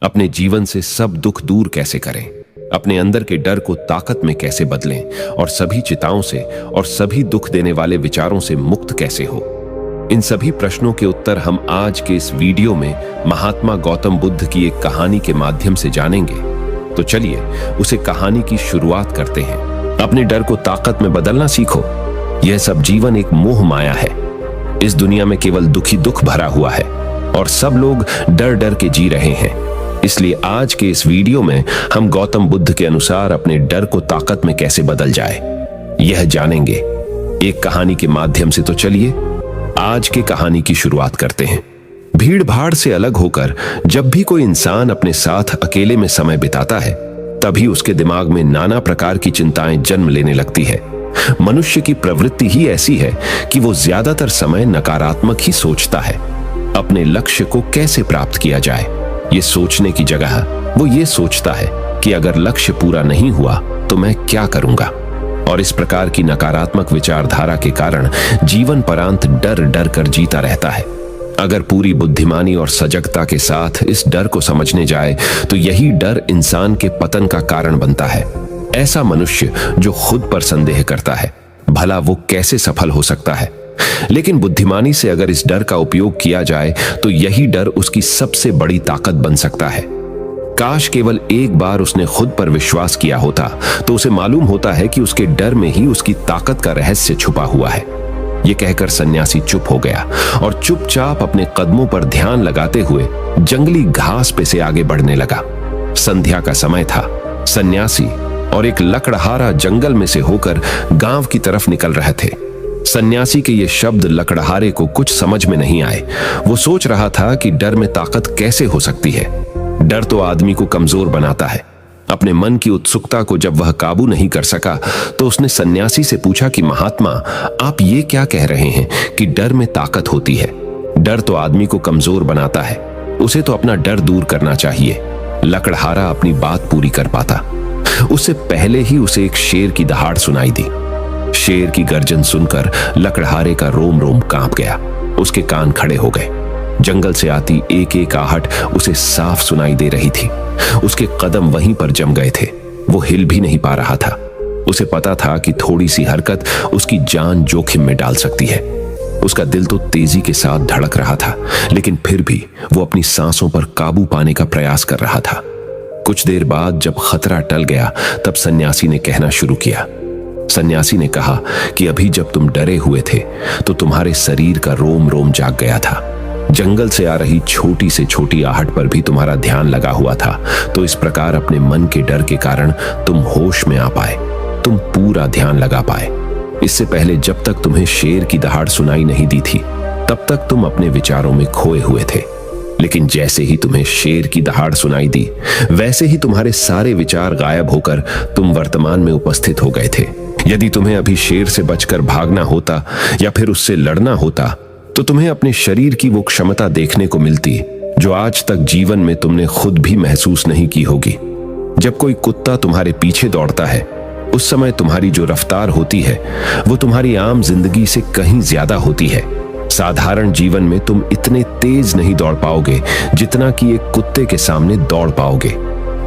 अपने जीवन से सब दुख दूर कैसे करें, अपने अंदर के डर को ताकत में कैसे बदलें और सभी चिताओं से और सभी दुख देने वाले विचारों से मुक्त कैसे हो। इन सभी प्रश्नों के उत्तर हम आज के इस वीडियो में महात्मा गौतम बुद्ध की एक कहानी के माध्यम से जानेंगे। तो चलिए उसे कहानी की शुरुआत करते हैं। अपने डर को ताकत में बदलना सीखो। यह सब जीवन एक मोह माया है। इस दुनिया में केवल दुखी दुख भरा हुआ है और सब लोग डर डर के जी रहे हैं। इसलिए आज के इस वीडियो में हम गौतम बुद्ध के अनुसार अपने डर को ताकत में कैसे बदल जाए, यह जानेंगे एक कहानी के माध्यम से। तो चलिए आज की कहानी की शुरुआत करते हैं। भीड़ भाड़ से अलग होकर जब भी कोई इंसान अपने साथ अकेले में समय बिताता है, तभी उसके दिमाग में नाना प्रकार की चिंताएं जन्म लेने लगती है। मनुष्य की प्रवृत्ति ही ऐसी है कि वो ज्यादातर समय नकारात्मक ही सोचता है। अपने लक्ष्य को कैसे प्राप्त किया जाए, ये सोचने की जगह वो ये सोचता है कि अगर लक्ष्य पूरा नहीं हुआ तो मैं क्या करूंगा। और इस प्रकार की नकारात्मक विचारधारा के कारण जीवन परांत डर डर कर जीता रहता है। अगर पूरी बुद्धिमानी और सजगता के साथ इस डर को समझने जाए तो यही डर इंसान के पतन का कारण बनता है। ऐसा मनुष्य जो खुद पर संदेह करता है, भला वो कैसे सफल हो सकता है। लेकिन बुद्धिमानी से अगर इस डर का उपयोग किया जाए तो यही डर उसकी सबसे बड़ी ताकत बन सकता है। काश केवल एक बार उसने खुद पर विश्वास किया होता तो उसे मालूम होता है कि उसके डर में ही उसकी ताकत का रहस्य छुपा हुआ है। यह कहकर सन्यासी चुप हो गया और चुपचाप अपने कदमों पर ध्यान लगाते हुए जंगली घास पे से आगे बढ़ने लगा। संध्या का समय था। सन्यासी और एक लकड़हारा जंगल में से होकर गांव की तरफ निकल रहे थे। सन्यासी के ये शब्द लकड़हारे को कुछ समझ में नहीं आए। वो सोच रहा था कि डर में ताकत कैसे हो सकती है। डर तो आदमी को कमजोर बनाता है। अपने मन की उत्सुकता को जब वह काबू नहीं कर सका तो उसने सन्यासी से पूछा कि महात्मा, आप ये क्या कह रहे हैं कि डर में ताकत होती है? डर तो आदमी को कमजोर बनाता है, उसे तो अपना डर दूर करना चाहिए। लकड़हारा अपनी बात पूरी कर पाता उससे पहले ही उसे एक शेर की दहाड़ सुनाई दी। शेर की गर्जन सुनकर लकड़हारे का रोम रोम कांप गया। उसके कान खड़े हो गए। जंगल से आती एक एक आहट उसे साफ सुनाई दे रही थी। उसके कदम वहीं पर जम गए थे। वो हिल भी नहीं पा रहा था। उसे पता था कि थोड़ी सी हरकत उसकी जान जोखिम में डाल सकती है। उसका दिल तो तेजी के साथ धड़क रहा था, लेकिन फिर भी वो अपनी सांसों पर काबू पाने का प्रयास कर रहा था। कुछ देर बाद जब खतरा टल गया तब सन्यासी ने कहना शुरू किया। सन्यासी ने कहा कि अभी जब तुम डरे हुए थे तो तुम्हारे शरीर का रोम रोम जाग गया था। जंगल से आ रही छोटी से छोटी आहट पर भी तुम्हारा ध्यान लगा हुआ था। तो इस प्रकार अपने मन के डर के कारण तुम होश में आ पाए, तुम पूरा ध्यान लगा पाए। इससे पहले जब तक तुम्हें शेर की दहाड़ सुनाई नहीं दी थी तब तक तुम अपने विचारों में खोए हुए थे। लेकिन जैसे ही तुम्हें शेर की दहाड़ सुनाई दी वैसे ही तुम्हारे सारे विचार गायब होकर तुम वर्तमान में उपस्थित हो गए थे। यदि तुम्हें अभी शेर से बचकर भागना होता या फिर उससे लड़ना होता तो तुम्हें अपने शरीर की वो क्षमता देखने को मिलती जो आज तक जीवन में तुमने खुद भी महसूस नहीं की होगी। जब कोई कुत्ता तुम्हारे पीछे दौड़ता है उस समय तुम्हारी जो रफ्तार होती है वो तुम्हारी आम जिंदगी से कहीं ज्यादा होती है। साधारण जीवन में तुम इतने तेज नहीं दौड़ पाओगे जितना कि एक कुत्ते के सामने दौड़ पाओगे।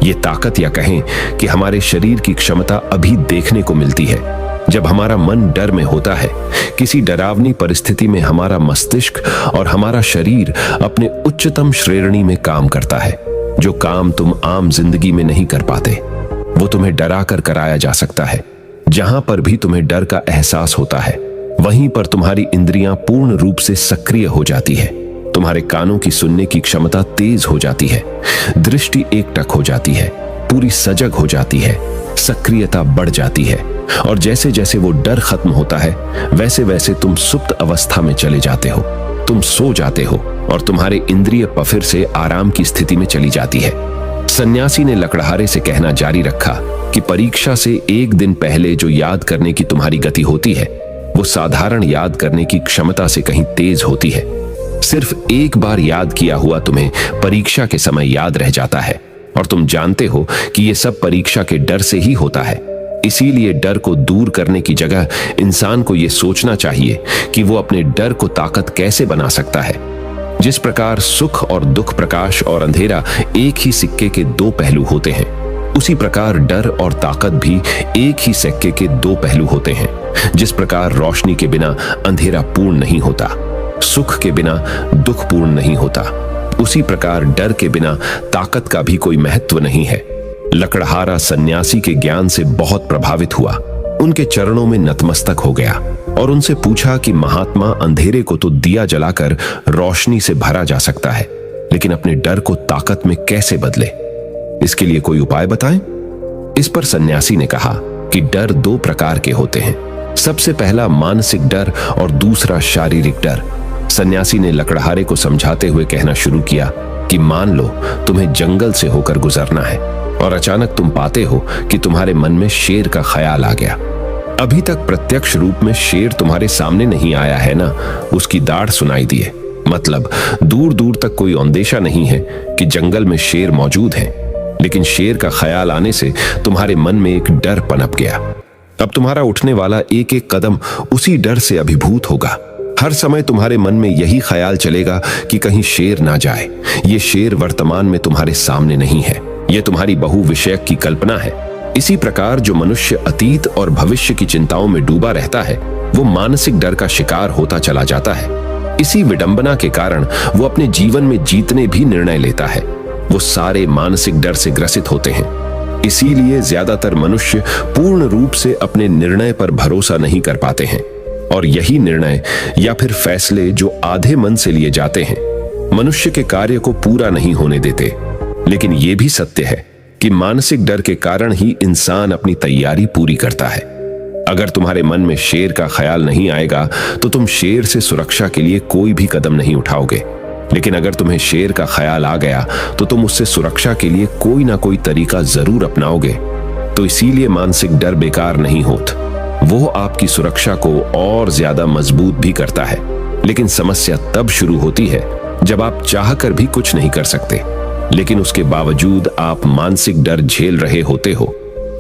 ये ताकत या कहें कि हमारे शरीर की क्षमता अभी देखने को मिलती है जब हमारा मन डर में होता है। किसी डरावनी परिस्थिति में हमारा मस्तिष्क और हमारा शरीर अपने उच्चतम श्रेणी में काम करता है। जो काम तुम आम जिंदगी में नहीं कर पाते वो तुम्हें डरा कर कराया जा सकता है। जहां पर भी तुम्हें डर का एहसास होता है वहीं पर तुम्हारी इंद्रियां पूर्ण रूप से सक्रिय हो जाती है। तुम्हारे कानों की सुनने की क्षमता तेज हो जाती है, दृष्टि एकटक हो जाती है, पूरी सजग हो जाती है, सक्रियता बढ़ जाती है। और जैसे जैसे वो डर खत्म होता है वैसे वैसे तुम सुप्त अवस्था में चले जाते हो। तुम सो जाते हो और तुम्हारे इंद्रिय पफिर से आराम की स्थिति में चली जाती है। सन्यासी ने लकड़हारे से कहना जारी रखा कि परीक्षा से एक दिन पहले जो याद करने की तुम्हारी गति होती है वो साधारण याद करने की क्षमता से कहीं तेज होती है। सिर्फ एक बार याद किया हुआ तुम्हें परीक्षा के समय याद रह जाता है और तुम जानते हो कि ये सब परीक्षा के डर से ही होता है। इसीलिए डर को दूर करने की जगह इंसान को यह सोचना चाहिए कि वो अपने डर को ताकत कैसे बना सकता है। जिस प्रकार सुख और दुख, प्रकाश और अंधेरा एक ही सिक्के के दो पहलू होते हैं, उसी प्रकार डर और ताकत भी एक ही सिक्के के दो पहलू होते हैं। जिस प्रकार रोशनी के बिना अंधेरा पूर्ण नहीं होता, सुख के बिना दुख पूर्ण नहीं होता, उसी प्रकार डर के बिना ताकत का भी कोई महत्व नहीं है। लकड़हारा सन्यासी के ज्ञान से बहुत प्रभावित हुआ, उनके चरणों में नतमस्तक हो गया और उनसे पूछा कि महात्मा, अंधेरे को तो दिया जलाकर रोशनी से भरा जा सकता है, लेकिन अपने डर को ताकत में कैसे बदले? इसके लिए कोई उपाय बताएं। इस पर सन्यासी ने कहा कि डर दो प्रकार के होते हैं। सबसे पहला मानसिक डर और दूसरा शारीरिक डर। सन्यासी ने लकड़हारे को समझाते हुए कहना शुरू किया कि मान लो तुम्हें जंगल से होकर गुजरना है और अचानक तुम पाते हो कि तुम्हारे मन में शेर का ख्याल आ गया। अभी तक प्रत्यक्ष रूप में शेर तुम्हारे सामने नहीं आया है ना, उसकी दाढ़ सुनाई दिए, मतलब दूर दूर तक कोई अंदेशा नहीं है कि जंगल में शेर मौजूद है, लेकिन शेर का ख्याल आने से तुम्हारे मन में एक डर पनप गया। अब तुम्हारा उठने वाला एक एक कदम उसी डर से अभिभूत होगा। हर समय तुम्हारे मन में यही ख्याल चलेगा कि कहीं शेर ना जाए। ये शेर वर्तमान में तुम्हारे सामने नहीं है, ये तुम्हारी बहुविषयक की कल्पना है। इसी प्रकार जो मनुष्य अतीत और भविष्य की चिंताओं में डूबा रहता है, वो मानसिक डर का शिकार होता चला जाता है। इसी विडंबना के कारण वो अपने जीवन में जीतने भी निर्णय लेता है। वो सारे मानसिक डर से ग्रसित होते हैं। इसीलिए ज्यादातर मनुष्य पूर्ण रूप से अपने निर्णय पर भरोसा नहीं कर पाते हैं, और यही निर्णय या फिर फैसले जो आधे मन से लिए जाते हैं, मनुष्य के कार्य को पूरा नहीं होने देते। लेकिन यह भी सत्य है कि मानसिक डर के कारण ही इंसान अपनी तैयारी पूरी करता है। अगर तुम्हारे मन में शेर का ख्याल नहीं आएगा तो तुम शेर से सुरक्षा के लिए कोई भी कदम नहीं उठाओगे, लेकिन अगर तुम्हें शेर का ख्याल आ गया तो तुम उससे सुरक्षा के लिए कोई ना कोई तरीका जरूर अपनाओगे। तो इसीलिए मानसिक डर बेकार नहीं होता, वो आपकी सुरक्षा को और ज्यादा मजबूत भी करता है। लेकिन समस्या तब शुरू होती है जब आप चाहकर भी कुछ नहीं कर सकते, लेकिन उसके बावजूद आप मानसिक डर झेल रहे होते हो।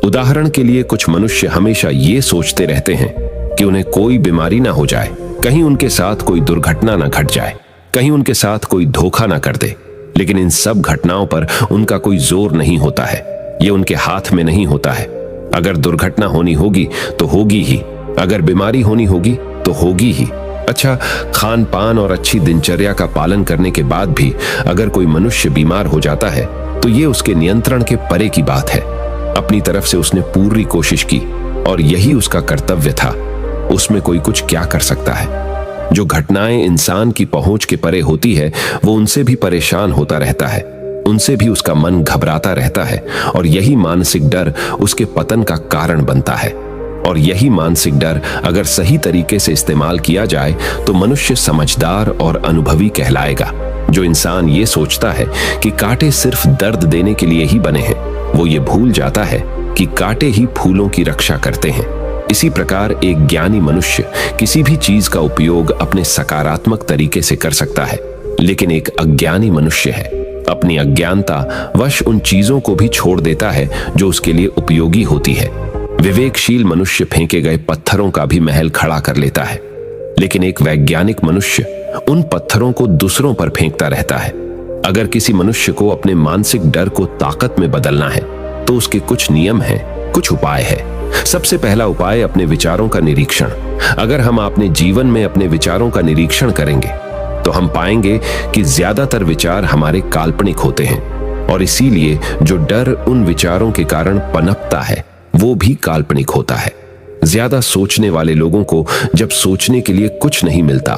उदाहरण के लिए कुछ मनुष्य हमेशा ये सोचते रहते हैं कि उन्हें कोई बीमारी ना हो जाए, कहीं उनके साथ कोई दुर्घटना ना घट जाए, कहीं उनके साथ कोई धोखा ना कर दे। लेकिन इन सब घटनाओं पर उनका कोई जोर नहीं होता है, ये उनके हाथ में नहीं होता है। अगर दुर्घटना होनी होगी तो होगी ही, अगर बीमारी होनी होगी तो होगी ही। अच्छा, खान पान और अच्छी दिनचर्या का पालन करने के बाद भी अगर कोई मनुष्य बीमार हो जाता है तो ये उसके नियंत्रण के परे की बात है। अपनी तरफ से उसने पूरी कोशिश की और यही उसका कर्तव्य था, उसमें कोई कुछ क्या कर सकता है। जो घटनाएं इंसान की पहुंच के परे होती है, वो उनसे भी परेशान होता रहता है, उनसे भी उसका मन घबराता रहता है, और यही मानसिक डर उसके पतन का कारण बनता है। और यही मानसिक डर अगर सही तरीके से इस्तेमाल किया जाए तो मनुष्य समझदार और अनुभवी कहलाएगा। जो इंसान ये सोचता है कि कांटे सिर्फ दर्द देने के लिए ही बने हैं, वो ये भूल जाता है कि कांटे ही फूलों की रक्षा करते हैं। इसी प्रकार एक ज्ञानी मनुष्य किसी भी चीज का उपयोग अपने सकारात्मक तरीके से कर सकता है, लेकिन एक अज्ञानी मनुष्य है, अपनी अज्ञानता वश उन चीजों को भी छोड़ देता है जो उसके लिए उपयोगी होती है। विवेकशील मनुष्य फेंके गए पत्थरों का भी महल खड़ा कर लेता है, लेकिन एक वैज्ञानिक मनुष्य उन पत्थरों को दूसरों पर फेंकता रहता है। अगर किसी मनुष्य को अपने मानसिक डर को ताकत में बदलना है तो उसके कुछ नियम हैं, कुछ उपाय है। सबसे पहला उपाय अपने विचारों का निरीक्षण। अगर हम अपने जीवन में अपने विचारों का निरीक्षण करेंगे तो हम पाएंगे कि ज्यादातर विचार हमारे काल्पनिक होते हैं, और इसीलिए जो डर उन विचारों के कारण पनपता है वो भी काल्पनिक होता है। ज्यादा सोचने वाले लोगों को जब सोचने के लिए कुछ नहीं मिलता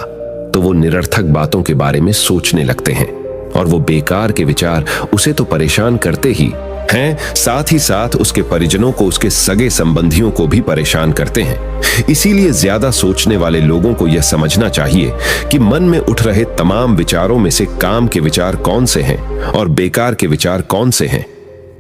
तो वो निरर्थक बातों के बारे में सोचने लगते हैं, और वो बेकार के विचार उसे तो परेशान करते ही हैं, साथ ही साथ उसके परिजनों को, उसके सगे संबंधियों को भी परेशान करते हैं। इसीलिए ज्यादा सोचने वाले लोगों को यह समझना चाहिए कि मन में उठ रहे तमाम विचारों में से काम के विचार कौन से हैं और बेकार के विचार कौन से हैं।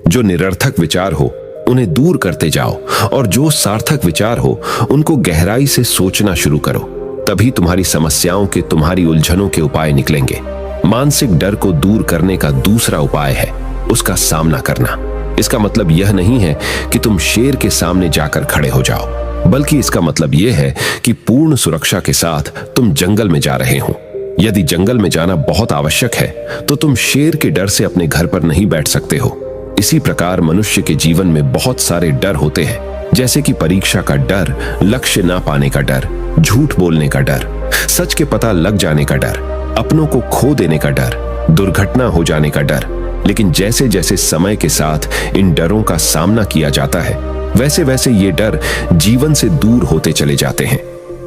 जो निरर्थक विचार हो उन्हें दूर करते जाओ, और जो सार्थक विचार हो उनको गहराई से सोचना शुरू करो। तभी तुम्हारी समस्याओं के, तुम्हारी उलझनों के उपाय निकलेंगे। मानसिक डर को दूर करने का दूसरा उपाय है उसका सामना करना। इसका मतलब यह नहीं है कि तुम शेर के सामने जाकर खड़े हो जाओ, बल्कि इसका मतलब यह है कि पूर्ण सुरक्षा के साथ तुम जंगल में जा रहे हो। यदि जंगल में जाना बहुत आवश्यक है तो तुम शेर के डर से अपने घर पर नहीं बैठ सकते हो। इसी प्रकार मनुष्य के जीवन में बहुत सारे डर होते हैं, जैसे कि परीक्षा का डर, लक्ष्य ना पाने का डर, झूठ बोलने का डर, सच के पता लग जाने का डर, अपनों को खो देने का डर, दुर्घटना हो जाने का डर। लेकिन जैसे जैसे समय के साथ इन डरों का सामना किया जाता है, वैसे वैसे ये डर जीवन से दूर होते चले जाते हैं।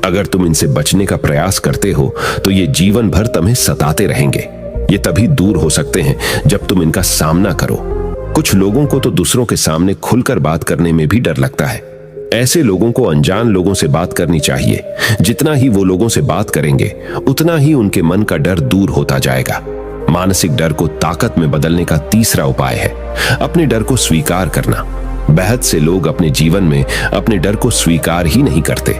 अगर तुम इनसे बचने का प्रयास करते हो तो ये जीवन भर तुम्हें सताते रहेंगे। ये तभी दूर हो सकते हैं जब तुम इनका सामना करो। कुछ लोगों को तो दूसरों के सामने खुलकर बात करने में भी डर लगता है। ऐसे लोगों को अनजान लोगों से बात करनी चाहिए। जितना ही वो लोगों से बात करेंगे, उतना ही उनके मन का डर दूर होता जाएगा। मानसिक डर को ताकत में बदलने का तीसरा उपाय है अपने डर को स्वीकार करना। बेहद से लोग अपने जीवन में अपने डर को स्वीकार ही नहीं करते।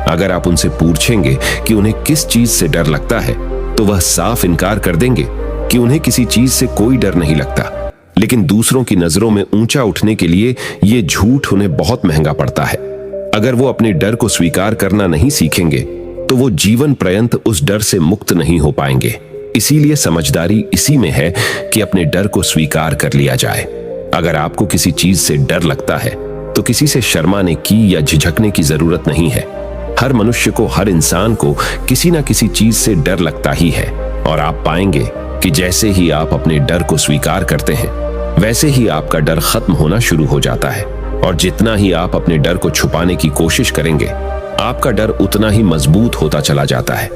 अगर आप उनसे पूछेंगे कि उन्हें किस चीज से डर लगता है, तो वह साफ इनकार कर देंगे कि उन्हें किसी चीज से कोई डर नहीं लगता। लेकिन दूसरों की नजरों में ऊंचा उठने के लिए ये झूठ उन्हें बहुत महंगा पड़ता है। अगर वो अपने डर को स्वीकार करना नहीं सीखेंगे तो वो जीवन पर्यंत उस डर से मुक्त नहीं हो पाएंगे। इसीलिए समझदारी इसी में है कि अपने डर को स्वीकार कर लिया जाए। अगर आपको किसी चीज से डर लगता है तो किसी से शर्माने की या झिझकने की जरूरत नहीं है। हर मनुष्य को, हर इंसान को किसी ना किसी चीज से डर लगता ही है। और आप पाएंगे कि जैसे ही आप अपने डर को स्वीकार करते हैं, वैसे ही आपका डर खत्म होना शुरू हो जाता है। और जितना ही आप अपने डर को छुपाने की कोशिश करेंगे, आपका डर उतना ही मजबूत होता चला जाता है।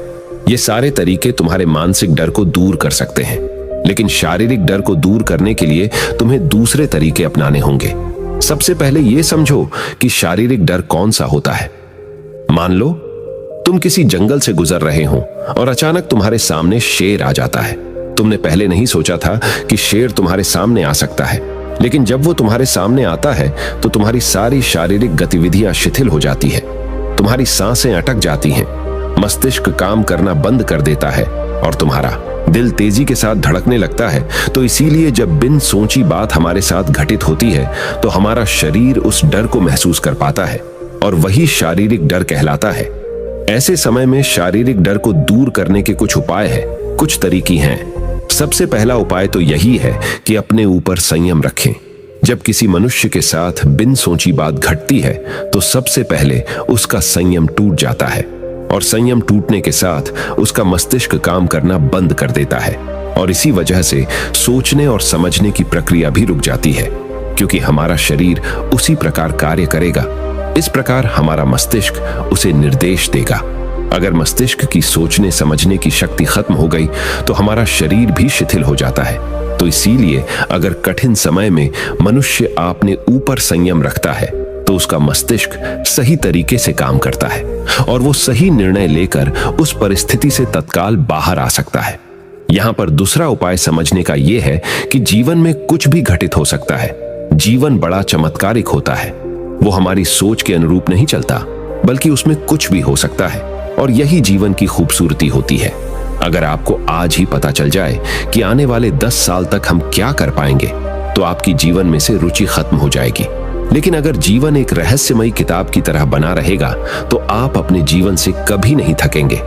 ये सारे तरीके तुम्हारे मानसिक डर को दूर कर सकते हैं, लेकिन शारीरिक डर को दूर करने के लिए तुम्हें दूसरे तरीके अपनाने होंगे। सबसे पहले यह समझो कि शारीरिक डर कौन सा होता है। मान लो तुम किसी जंगल से गुजर रहे हो और अचानक तुम्हारे सामने शेर आ जाता है। तुमने पहले नहीं सोचा था कि शेर तुम्हारे सामने आ सकता है, लेकिन जब वो तुम्हारे सामने आता है तो तुम्हारी सारी शारीरिक गतिविधियां शिथिल हो जाती है। तुम्हारी सांसें अटक जाती हैं, मस्तिष्क काम करना बंद कर देता है और तुम्हारा दिल तेजी के साथ धड़कने लगता है। तो इसीलिए जब बिन सोची बात हमारे साथ घटित होती है तो हमारा शरीर उस डर को महसूस कर पाता है और वही शारीरिक डर कहलाता है। ऐसे समय में शारीरिक डर को दूर करने के कुछ उपाय हैं, कुछ तरीके हैं। सबसे पहला उपाय तो यही है कि अपने ऊपर संयम रखें। जब किसी मनुष्य के साथ बिन सोची बात घटती है तो सबसे पहले उसका संयम टूट जाता है और संयम टूटने के साथ उसका मस्तिष्क काम करना बंद कर देता है और इसी वजह से सोचने और समझने की प्रक्रिया भी रुक जाती है, क्योंकि हमारा शरीर उसी प्रकार कार्य करेगा। इस प्रकार हमारा मस्तिष्क उसे निर्देश देगा। अगर मस्तिष्क की सोचने समझने की शक्ति खत्म हो गई तो हमारा शरीर भी शिथिल हो जाता है। तो इसीलिए अगर कठिन समय में मनुष्य अपने ऊपर संयम रखता है तो उसका मस्तिष्क सही तरीके से काम करता है और वो सही निर्णय लेकर उस परिस्थिति से तत्काल बाहर आ सकता है। यहाँ पर दूसरा उपाय समझने का यह है कि जीवन में कुछ भी घटित हो सकता है। जीवन बड़ा चमत्कारिक होता है। वो हमारी सोच के अनुरूप नहीं चलता, बल्कि उसमें कुछ भी हो सकता है और यही जीवन की खूबसूरती होती है। अगर आपको आज ही पता चल जाए कि आने वाले 10 साल तक हम क्या कर पाएंगे, तो आपकी जीवन में से रुचि खत्म हो जाएगी। लेकिन अगर जीवन एक रहस्यमयी किताब की तरह बना रहेगा तो आप अपने जीवन से कभी नहीं थकेंगे।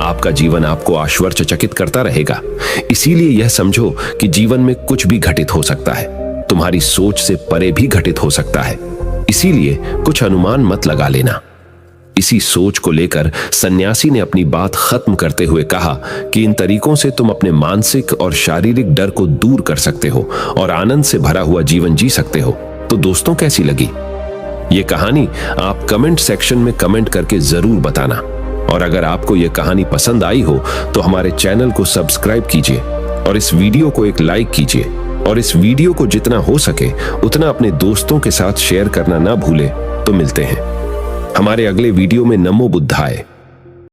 आपका जीवन आपको आश्चर्यचकित करता रहेगा। इसीलिए यह समझो कि जीवन में कुछ भी घटित हो सकता है, तुम्हारी सोच से परे भी घटित हो सकता है। इसीलिए कुछ अनुमान मत लगा लेना। इसी सोच को लेकर सन्यासी ने अपनी बात खत्म करते हुए कहा कि इन तरीकों से तुम अपने मानसिक और शारीरिक डर को दूर कर सकते हो और आनंद से भरा हुआ जीवन जी सकते हो। तो दोस्तों, कैसी लगी ये कहानी? आप कमेंट सेक्शन में कमेंट करके जरूर बताना। और अगर आपको यह कहानी पसंद आई हो तो हमारे चैनल को सब्सक्राइब कीजिए और इस वीडियो को एक लाइक कीजिए और इस वीडियो को जितना हो सके उतना अपने दोस्तों के साथ शेयर करना ना भूले। तो मिलते हैं हमारे अगले वीडियो में। नमो बुद्धाय।